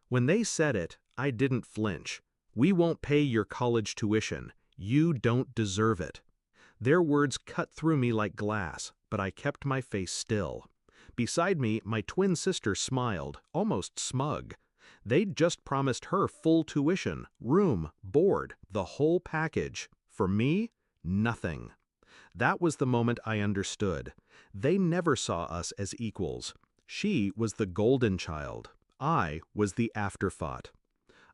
When they said it, I didn't flinch. "We won't pay your college tuition. You don't deserve it." Their words cut through me like glass, but I kept my face still. Beside me, my twin sister smiled, almost smug. They'd just promised her full tuition, room, board, the whole package. For me, nothing. That was the moment I understood. They never saw us as equals. She was the golden child. I was the afterthought.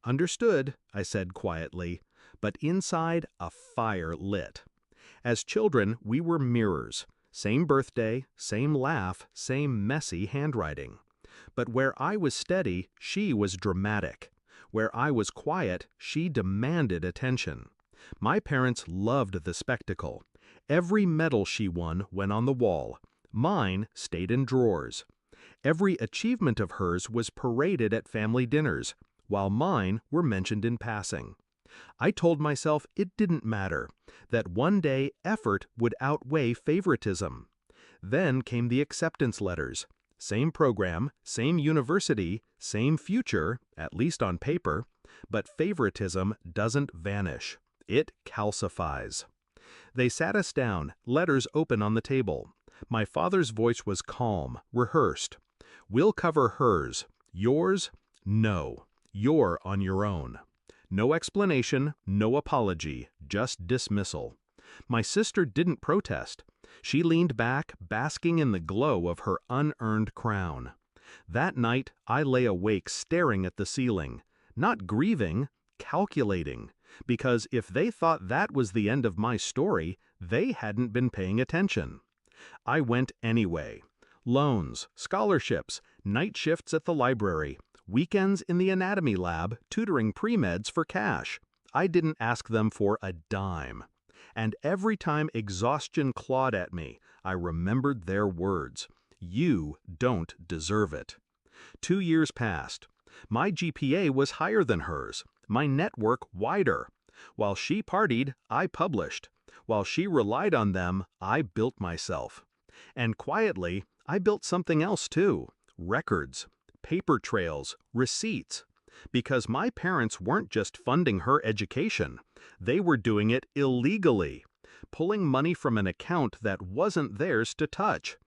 "Understood," I said quietly, but inside a fire lit. As children, we were mirrors. Same birthday, same laugh, same messy handwriting. But where I was steady, she was dramatic. Where I was quiet, she demanded attention. My parents loved the spectacle. Every medal she won went on the wall. Mine stayed in drawers. Every achievement of hers was paraded at family dinners, while mine were mentioned in passing. I told myself it didn't matter, that one day effort would outweigh favoritism. Then came the acceptance letters. Same program, same university, same future, at least on paper, but favoritism doesn't vanish. It calcifies. They sat us down, letters open on the table. My father's voice was calm, rehearsed. "We'll cover hers. Yours? No. You're on your own." No explanation, no apology, just dismissal. My sister didn't protest. She leaned back, basking in the glow of her unearned crown. That night, I lay awake staring at the ceiling, not grieving, calculating, because if they thought that was the end of my story, they hadn't been paying attention. I went anyway. Loans, scholarships, night shifts at the library, weekends in the anatomy lab, tutoring pre-meds for cash. I didn't ask them for a dime. And every time exhaustion clawed at me, I remembered their words. "You don't deserve it." 2 years passed. My GPA was higher than hers, my network wider. While she partied, I published. While she relied on them, I built myself. And quietly, I built something else too. Records, paper trails, receipts. Because my parents weren't just funding her education, they were doing it illegally, pulling money from an account that wasn't theirs to touch.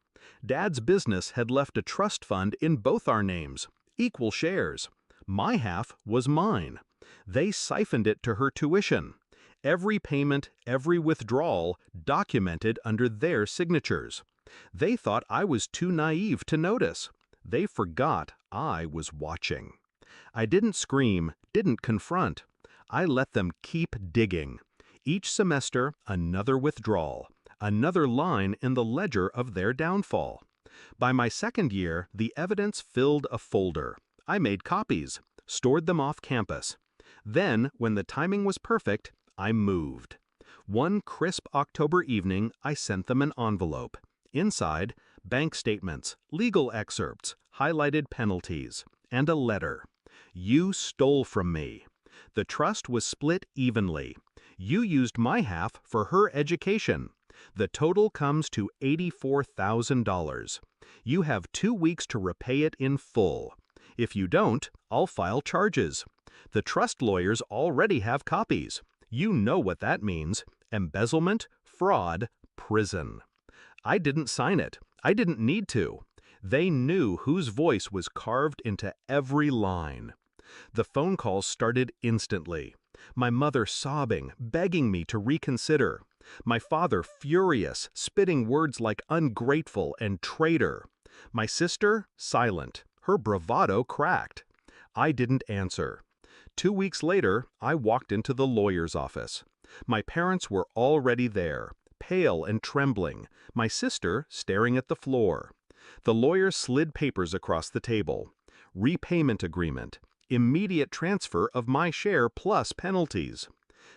Dad's business had left a trust fund in both our names, equal shares. My half was mine. They siphoned it to her tuition. Every payment, every withdrawal, documented under their signatures. They thought I was too naive to notice. They forgot I was watching. I didn't scream, didn't confront. I let them keep digging. Each semester, another withdrawal, another line in the ledger of their downfall. By my second year, the evidence filled a folder. I made copies, stored them off campus. Then, when the timing was perfect, I moved. One crisp October evening, I sent them an envelope. Inside, bank statements, legal excerpts, highlighted penalties, and a letter. "You stole from me. The trust was split evenly. You used my half for her education. The total comes to $84,000. You have 2 weeks to repay it in full. If you don't, I'll file charges. The trust lawyers already have copies. You know what that means: embezzlement, fraud, prison." I didn't sign it. I didn't need to. They knew whose voice was carved into every line. The phone calls started instantly. My mother sobbing, begging me to reconsider. My father furious, spitting words like ungrateful and traitor. My sister silent, her bravado cracked. I didn't answer. 2 weeks later, I walked into the lawyer's office. My parents were already there, pale and trembling, my sister staring at the floor. The lawyer slid papers across the table. Repayment agreement. Immediate transfer of my share plus penalties.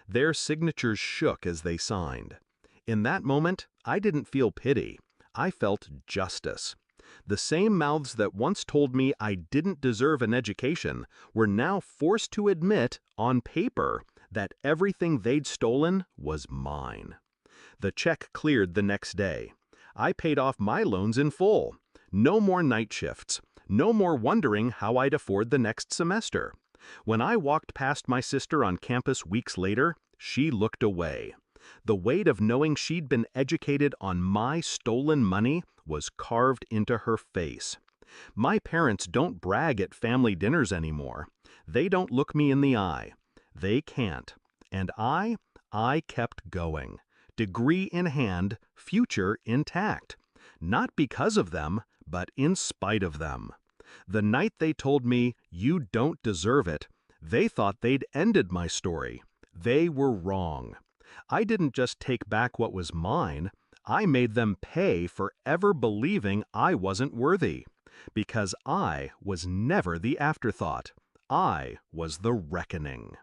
Their signatures shook as they signed. In that moment, I didn't feel pity. I felt justice. The same mouths that once told me I didn't deserve an education were now forced to admit, on paper, that everything they'd stolen was mine. The check cleared the next day. I paid off my loans in full. No more night shifts. No more wondering how I'd afford the next semester. When I walked past my sister on campus weeks later, she looked away. The weight of knowing she'd been educated on my stolen money was carved into her face. My parents don't brag at family dinners anymore. They don't look me in the eye. They can't. And I kept going. Degree in hand, future intact. Not because of them, but in spite of them. The night they told me, "You don't deserve it," they thought they'd ended my story. They were wrong. I didn't just take back what was mine, I made them pay for ever believing I wasn't worthy. Because I was never the afterthought. I was the reckoning.